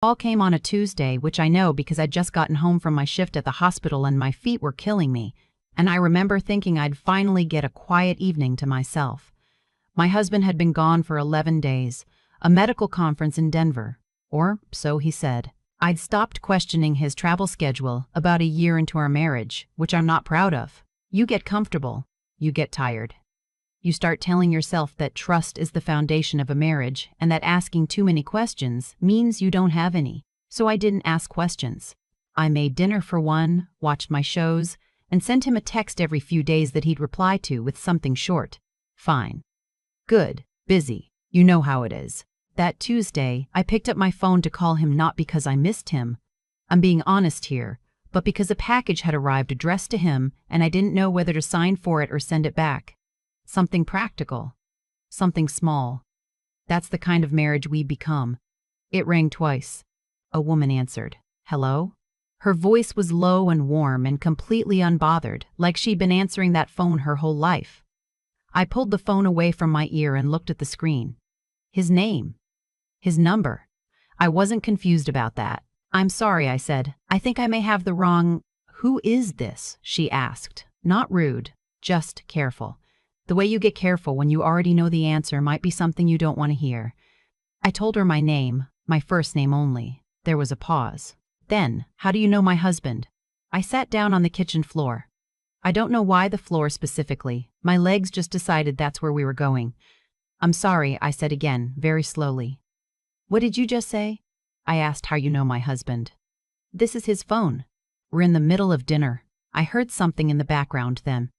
Call came on a Tuesday, which I know because I'd just gotten home from my shift at the hospital and my feet were killing me, and I remember thinking I'd finally get a quiet evening to myself. My husband had been gone for 11 days, a medical conference in Denver, or so he said. I'd stopped questioning his travel schedule about a year into our marriage, which I'm not proud of. You get comfortable, you get tired. You start telling yourself that trust is the foundation of a marriage and that asking too many questions means you don't have any. So I didn't ask questions. I made dinner for one, watched my shows, and sent him a text every few days that he'd reply to with something short. Fine. Good. Busy. You know how it is. That Tuesday, I picked up my phone to call him not because I missed him. I'm being honest here, but because a package had arrived addressed to him and I didn't know whether to sign for it or send it back. Something practical. Something small. That's the kind of marriage we become. It rang twice. A woman answered. Hello? Her voice was low and warm and completely unbothered, like she'd been answering that phone her whole life. I pulled the phone away from my ear and looked at the screen. His name. His number. I wasn't confused about that. I'm sorry, I said. I think I may have the wrong... Who is this? She asked. Not rude, just careful. The way you get careful when you already know the answer might be something you don't want to hear. I told her my name, my first name only. There was a pause. Then, how do you know my husband? I sat down on the kitchen floor. I don't know why the floor specifically. My legs just decided that's where we were going. I'm sorry, I said again, very slowly. What did you just say? I asked how you know my husband. This is his phone. We're in the middle of dinner. I heard something in the background then.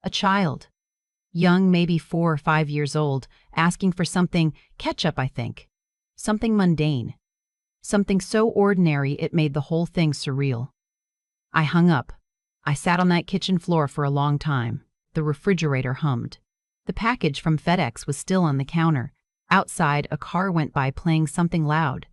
A child. Young, maybe 4 or 5 years old, asking for something, ketchup, I think. Something mundane. Something so ordinary it made the whole thing surreal. I hung up. I sat on that kitchen floor for a long time. The refrigerator hummed. The package from FedEx was still on the counter. Outside, a car went by playing something loud.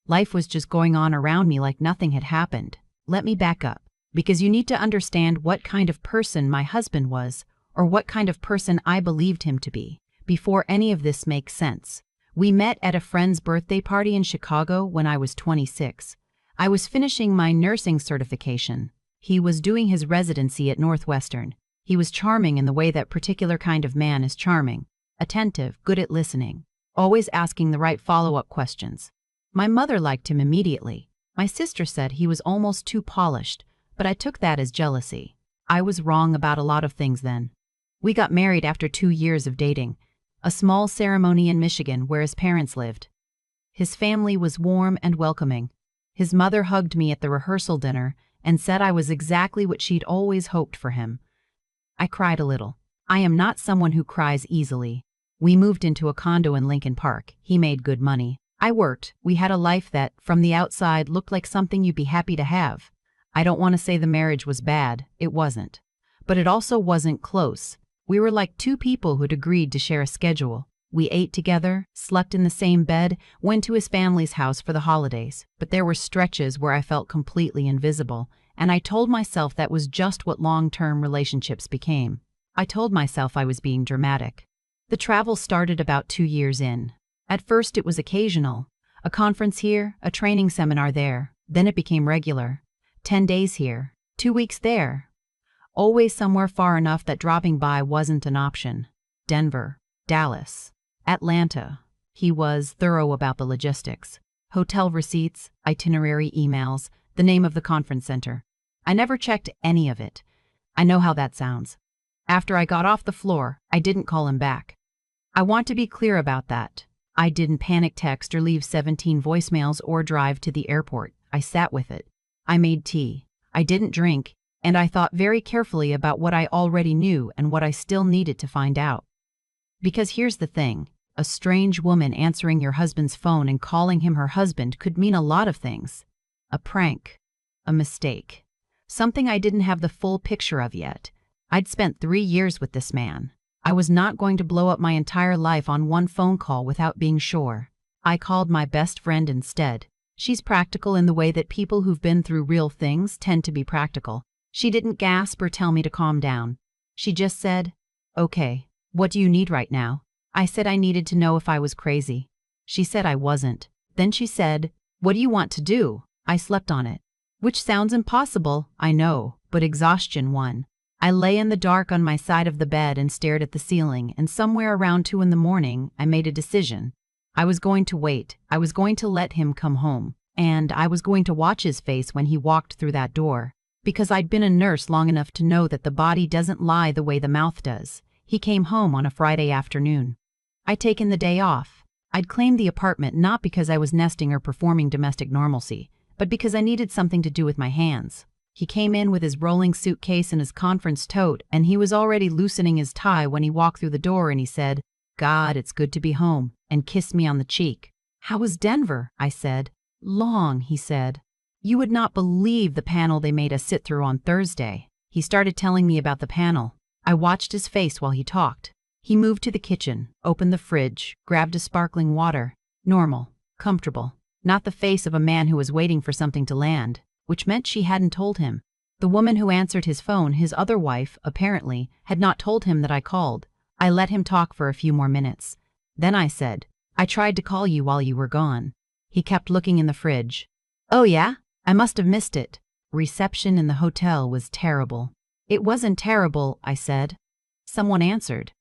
Life was just going on around me like nothing had happened. Let me back up, because you need to understand what kind of person my husband was, or what kind of person I believed him to be, before any of this makes sense. We met at a friend's birthday party in Chicago when I was 26. I was finishing my nursing certification. He was doing his residency at Northwestern. He was charming in the way that particular kind of man is charming. Attentive, good at listening, always asking the right follow-up questions. My mother liked him immediately. My sister said he was almost too polished, but I took that as jealousy. I was wrong about a lot of things then. We got married after 2 years of dating, a small ceremony in Michigan where his parents lived. His family was warm and welcoming. His mother hugged me at the rehearsal dinner and said I was exactly what she'd always hoped for him. I cried a little. I am not someone who cries easily. We moved into a condo in Lincoln Park. He made good money. I worked. We had a life that, from the outside, looked like something you'd be happy to have. I don't want to say the marriage was bad. It wasn't. But it also wasn't close. We were like 2 people who'd agreed to share a schedule. We ate together, slept in the same bed, went to his family's house for the holidays. But there were stretches where I felt completely invisible, and I told myself that was just what long-term relationships became. I told myself I was being dramatic. The travel started about 2 years in. At first it was occasional. A conference here, a training seminar there. Then it became regular. 10 days here, 2 weeks there. Always somewhere far enough that dropping by wasn't an option. Denver, Dallas, Atlanta. He was thorough about the logistics. Hotel receipts, itinerary emails, the name of the conference center. I never checked any of it. I know how that sounds. After I got off the floor, I didn't call him back. I want to be clear about that. I didn't panic text or leave 17 voicemails or drive to the airport. I sat with it. I made tea. I didn't drink, and I thought very carefully about what I already knew and what I still needed to find out. Because here's the thing. A strange woman answering your husband's phone and calling him her husband could mean a lot of things. A prank. A mistake. Something I didn't have the full picture of yet. I'd spent 3 years with this man. I was not going to blow up my entire life on one phone call without being sure. I called my best friend instead. She's practical in the way that people who've been through real things tend to be practical. She didn't gasp or tell me to calm down. She just said, "Okay, what do you need right now?" I said I needed to know if I was crazy. She said I wasn't. Then she said, What do you want to do? I slept on it. Which sounds impossible, I know, but exhaustion won. I lay in the dark on my side of the bed and stared at the ceiling, and somewhere around 2 in the morning, I made a decision. I was going to wait. I was going to let him come home. And I was going to watch his face when he walked through that door. Because I'd been a nurse long enough to know that the body doesn't lie the way the mouth does. He came home on a Friday afternoon. I'd taken the day off. I'd claimed the apartment not because I was nesting or performing domestic normalcy, but because I needed something to do with my hands. He came in with his rolling suitcase and his conference tote, and he was already loosening his tie when he walked through the door and he said, "God, it's good to be home," and kissed me on the cheek. "How was Denver?" I said. "Long," he said. "You would not believe the panel they made us sit through on Thursday." He started telling me about the panel. I watched his face while he talked. He moved to the kitchen, opened the fridge, grabbed a sparkling water. Normal, comfortable. Not the face of a man who was waiting for something to land, which meant she hadn't told him. The woman who answered his phone, his other wife, apparently, had not told him that I called. I let him talk for a few more minutes. Then I said, "I tried to call you while you were gone." He kept looking in the fridge. "Oh yeah? I must have missed it." Reception in the hotel was terrible. "It wasn't terrible," I said. Someone answered.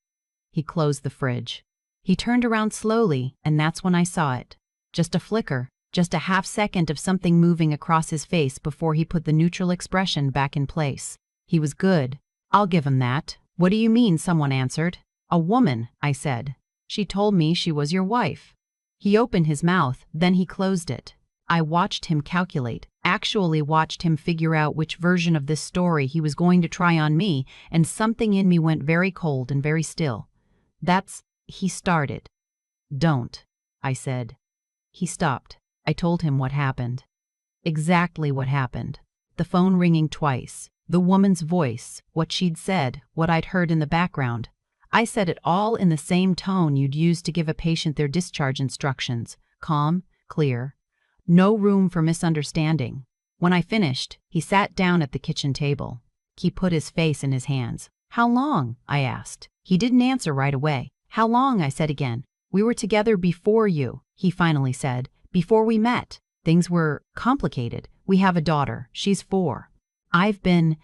He closed the fridge. He turned around slowly, and that's when I saw it. Just a flicker, just a half second of something moving across his face before he put the neutral expression back in place. He was good. I'll give him that. "What do you mean?" someone answered. "A woman," I said. "She told me she was your wife." He opened his mouth, then he closed it. I watched him calculate, actually watched him figure out which version of this story he was going to try on me, and something in me went very cold and very still. He started. "Don't," I said. He stopped. I told him what happened. Exactly what happened. The phone ringing twice, the woman's voice, what she'd said, what I'd heard in the background. I said it all in the same tone you'd use to give a patient their discharge instructions. Calm, clear. No room for misunderstanding. When I finished, he sat down at the kitchen table. He put his face in his hands. "How long?" I asked. He didn't answer right away. "How long?" I said again. "We were together before you," he finally said. "Before we met. Things were complicated. We have a daughter. She's 4. I've been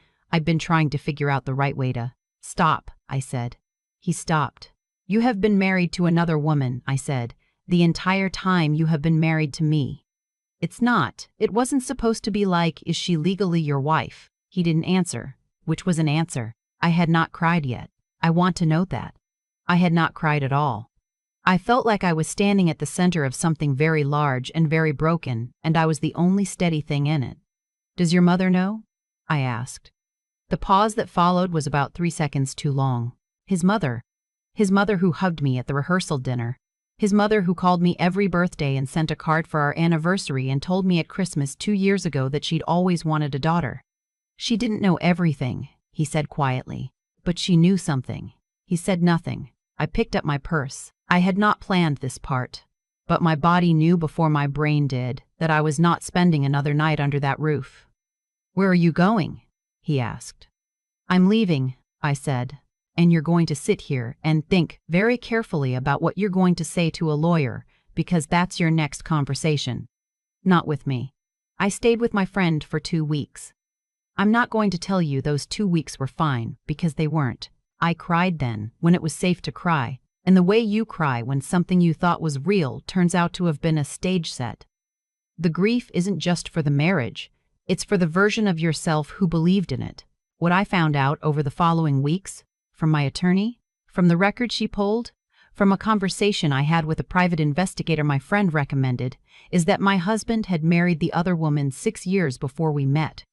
trying to figure out the right way to..." "Stop," I said. He stopped. "You have been married to another woman," I said. "The entire time you have been married to me." It wasn't supposed to be like, "Is she legally your wife?" He didn't answer, which was an answer. I had not cried yet. I want to note that. I had not cried at all. I felt like I was standing at the center of something very large and very broken, and I was the only steady thing in it. "Does your mother know?" I asked. The pause that followed was about 3 seconds too long. His mother who hugged me at the rehearsal dinner. His mother who called me every birthday and sent a card for our anniversary and told me at Christmas 2 years ago that she'd always wanted a daughter. "She didn't know everything," he said quietly, "but she knew something." He said nothing. I picked up my purse. I had not planned this part, but my body knew before my brain did that I was not spending another night under that roof. "Where are you going?" he asked. "I'm leaving," I said. "And you're going to sit here and think very carefully about what you're going to say to a lawyer, because that's your next conversation. Not with me." I stayed with my friend for 2 weeks. I'm not going to tell you those 2 weeks were fine, because they weren't. I cried then, when it was safe to cry, and the way you cry when something you thought was real turns out to have been a stage set. The grief isn't just for the marriage, it's for the version of yourself who believed in it. What I found out over the following weeks, from my attorney, from the record she pulled, from a conversation I had with a private investigator my friend recommended, is that my husband had married the other woman 6 years before we met.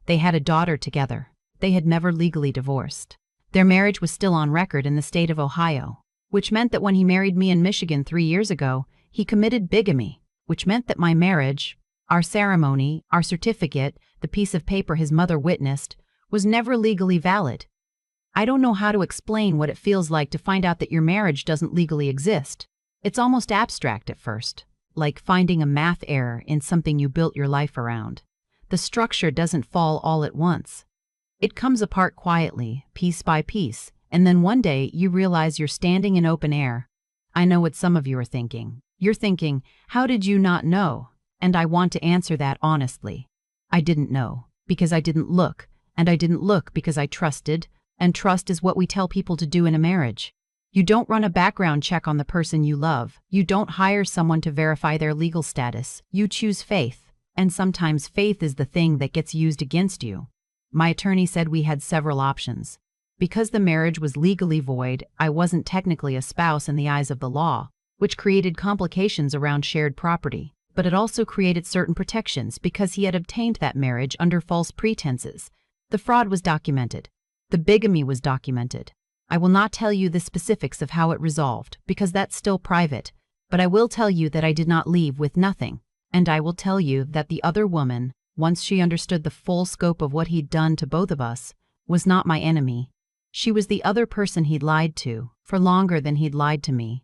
They had a daughter together. They had never legally divorced. Their marriage was still on record in the state of Ohio, which meant that when he married me in Michigan 3 years ago, he committed bigamy, which meant that my marriage, our ceremony, our certificate, the piece of paper his mother witnessed, was never legally valid. I don't know how to explain what it feels like to find out that your marriage doesn't legally exist. It's almost abstract at first, like finding a math error in something you built your life around. The structure doesn't fall all at once. It comes apart quietly, piece by piece, and then one day you realize you're standing in open air. I know what some of you are thinking. You're thinking, how did you not know? and I want to answer that honestly. I didn't know, because I didn't look, and I didn't look because I trusted, and trust is what we tell people to do in a marriage. You don't run a background check on the person you love. You don't hire someone to verify their legal status. You choose faith, and sometimes faith is the thing that gets used against you. My attorney said we had several options. Because the marriage was legally void, I wasn't technically a spouse in the eyes of the law, which created complications around shared property. But it also created certain protections because he had obtained that marriage under false pretenses. The fraud was documented. The bigamy was documented. I will not tell you the specifics of how it resolved, because that's still private, but I will tell you that I did not leave with nothing, and I will tell you that the other woman, once she understood the full scope of what he'd done to both of us, was not my enemy. She was the other person he'd lied to, for longer than he'd lied to me.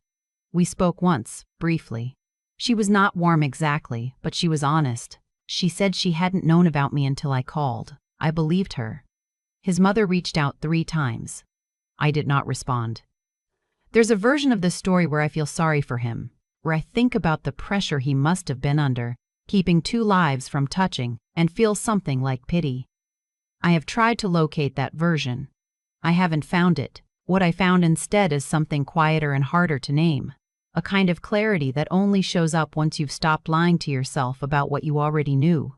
We spoke once, briefly. She was not warm exactly, but she was honest. She said she hadn't known about me until I called. I believed her. His mother reached out 3 times. I did not respond. There's a version of this story where I feel sorry for him, where I think about the pressure he must have been under, keeping 2 lives from touching, and feel something like pity. I have tried to locate that version. I haven't found it. What I found instead is something quieter and harder to name. A kind of clarity that only shows up once you've stopped lying to yourself about what you already knew.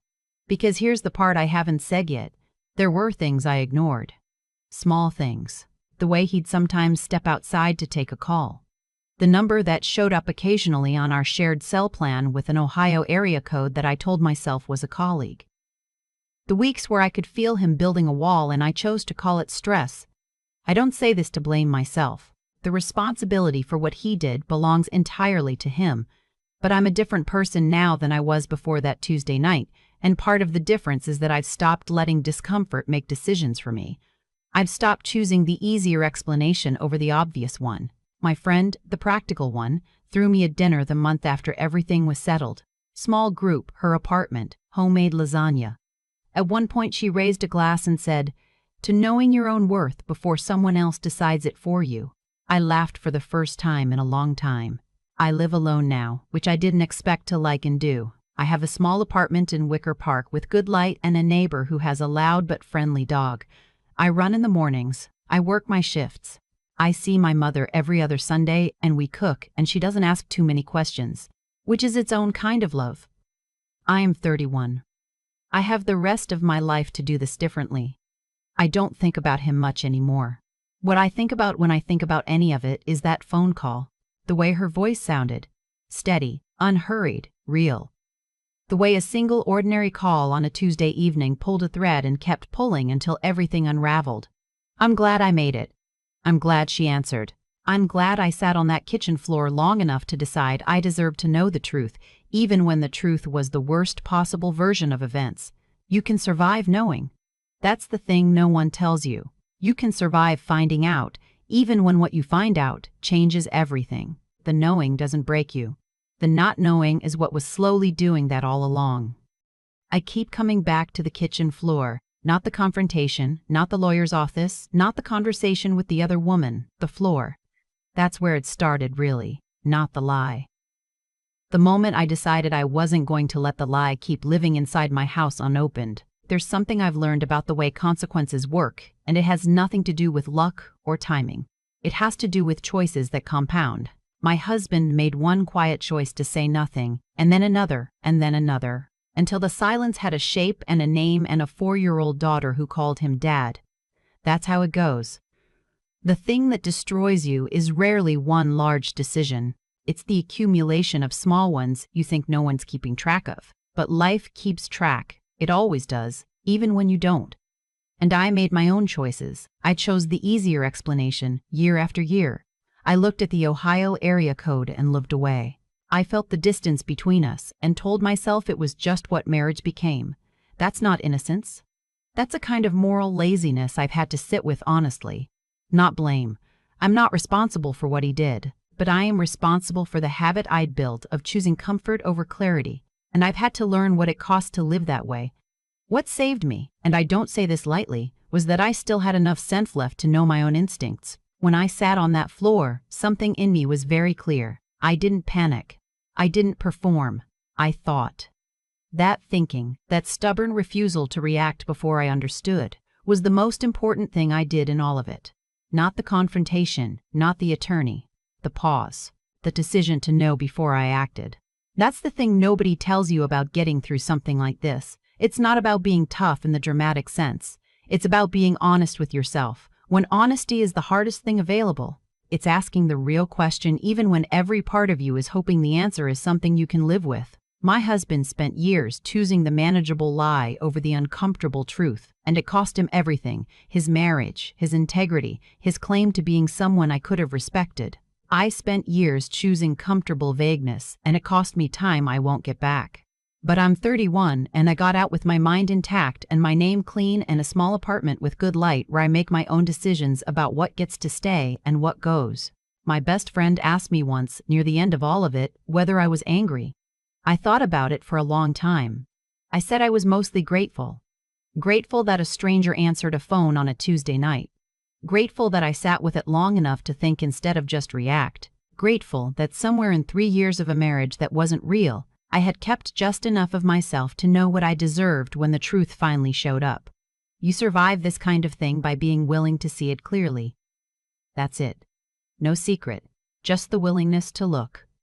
Because here's the part I haven't said yet. There were things I ignored. Small things. The way he'd sometimes step outside to take a call. The number that showed up occasionally on our shared cell plan with an Ohio area code that I told myself was a colleague. The weeks where I could feel him building a wall and I chose to call it stress. I don't say this to blame myself. The responsibility for what he did belongs entirely to him, but I'm a different person now than I was before that Tuesday night, and part of the difference is that I've stopped letting discomfort make decisions for me. I've stopped choosing the easier explanation over the obvious one. My friend, the practical one, threw me a dinner the month after everything was settled. Small group, her apartment, homemade lasagna. At one point she raised a glass and said, "To knowing your own worth before someone else decides it for you." I laughed for the first time in a long time. I live alone now, which I didn't expect to like and do. I have a small apartment in Wicker Park with good light and a neighbor who has a loud but friendly dog. I run in the mornings. I work my shifts. I see my mother every other Sunday and we cook and she doesn't ask too many questions, which is its own kind of love. I am 31. I have the rest of my life to do this differently. I don't think about him much anymore. What I think about when I think about any of it is that phone call, the way her voice sounded, steady, unhurried, real. The way a single ordinary call on a Tuesday evening pulled a thread and kept pulling until everything unraveled. I'm glad I made it. I'm glad she answered. I'm glad I sat on that kitchen floor long enough to decide I deserved to know the truth, even when the truth was the worst possible version of events. You can survive knowing. That's the thing no one tells you. You can survive finding out, even when what you find out changes everything. The knowing doesn't break you. The not knowing is what was slowly doing that all along. I keep coming back to the kitchen floor, not the confrontation, not the lawyer's office, not the conversation with the other woman, the floor. That's where it started, really, not the lie. The moment I decided I wasn't going to let the lie keep living inside my house unopened, there's something I've learned about the way consequences work, and it has nothing to do with luck or timing. It has to do with choices that compound. My husband made one quiet choice to say nothing, and then another, until the silence had a shape and a name and a 4-year-old daughter who called him Dad. That's how it goes. The thing that destroys you is rarely one large decision. It's the accumulation of small ones you think no one's keeping track of. But life keeps track. It always does, even when you don't. And I made my own choices. I chose the easier explanation year after year. I looked at the Ohio area code and looked away. I felt the distance between us and told myself it was just what marriage became. That's not innocence. That's a kind of moral laziness I've had to sit with honestly. Not blame. I'm not responsible for what he did, but I am responsible for the habit I'd built of choosing comfort over clarity, and I've had to learn what it costs to live that way. What saved me, and I don't say this lightly, was that I still had enough sense left to know my own instincts. When I sat on that floor, something in me was very clear. I didn't panic. I didn't perform. I thought. That thinking, that stubborn refusal to react before I understood, was the most important thing I did in all of it. Not the confrontation, not the attorney, the pause, the decision to know before I acted. That's the thing nobody tells you about getting through something like this. It's not about being tough in the dramatic sense. It's about being honest with yourself. When honesty is the hardest thing available, it's asking the real question even when every part of you is hoping the answer is something you can live with. My husband spent years choosing the manageable lie over the uncomfortable truth, and it cost him everything: his marriage, his integrity, his claim to being someone I could have respected. I spent years choosing comfortable vagueness, and it cost me time I won't get back. But I'm 31, and I got out with my mind intact and my name clean and a small apartment with good light where I make my own decisions about what gets to stay and what goes. My best friend asked me once, near the end of all of it, whether I was angry. I thought about it for a long time. I said I was mostly grateful. Grateful that a stranger answered a phone on a Tuesday night. Grateful that I sat with it long enough to think instead of just react. Grateful that somewhere in 3 years of a marriage that wasn't real, I had kept just enough of myself to know what I deserved when the truth finally showed up. You survive this kind of thing by being willing to see it clearly. That's it. No secret, just the willingness to look.